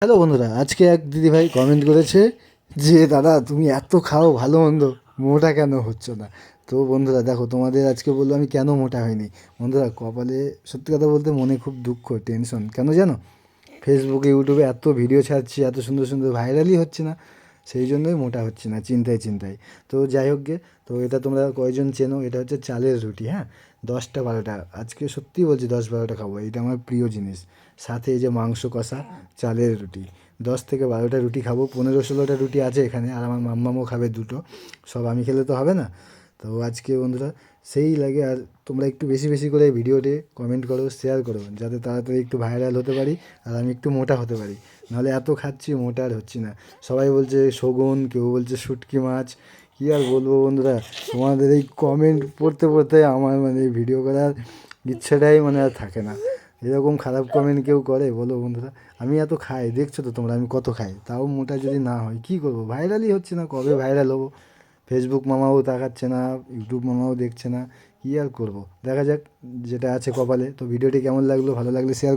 Hello বন্ধুরা, আজকে এক দিদিভাই কমেন্ট করেছে যে দাদা তুমি এত খাও ভালো মন্দ, মোটা কেন হচ্ছ না? তো বন্ধুরা দেখো, তোমাদের আজকে বললো আমি কেন মোটা হয়নি। বন্ধুরা কপালে সত্যি কথা বলতে মনে খুব দুঃখ, টেনশন কেন জানো? ফেসবুকে ইউটিউবে এত ভিডিও ছাড়ছি, এত সুন্দর সুন্দর ভাইরালই হচ্ছে না, সেই জন্যই মোটা হচ্ছে না, চিন্তায় চিন্তায়। তো যাই হোক গে, তো এটা তোমরা কয়জন চেনো? এটা হচ্ছে চালের রুটি, হ্যাঁ। 10টা 12টা, আজকে সত্যি বলছি 10-12টা খাবো, এটা আমার প্রিয় জিনিস। সাথে এই যে মাংস কষা, চালের রুটি, 10 থেকে 12টা রুটি খাবো। 15-16টা রুটি আছে এখানে, আর আমার মাম্মামও খাবে দুটো। সব আমি খেলে তো হবে না। তো আজকে বন্ধুরা সেই লাগে। আর তোমরা একটু বেশি বেশি করে ভিডিওতে কমেন্ট করো, শেয়ার করো, যাতে তাড়াতাড়ি একটু ভাইরাল হতে পারি আর আমি একটু মোটা হতে পারি। নাহলে এত খাচ্ছি, মোটা আর হচ্ছি না। সবাই বলছে শগুন, কেউ বলছে শুটকি মাছ। কী আর বলবো বন্ধুরা, তোমাদের এই কমেন্ট পড়তে পড়তে আমার মানে ভিডিও করার ইচ্ছেটাই মানে আর থাকে না। এরকম খারাপ কমেন্ট কেউ করে বলো বন্ধুরা? আমি এত খাই, দেখছো তো তোমরা আমি কত খাই, তাও মোটা যদি না হয় কী করবো? ভাইরালই হচ্ছে না, কবে ভাইরাল হবো? ফেসবুক মামাও তাকাচ্ছে না, ইউটিউব মামাও দেখছে না, কী আর করবো? দেখা যাক, যেটা আছে কপালে। তো ভিডিওটি কেমন লাগলো, ভালো লাগলে শেয়ার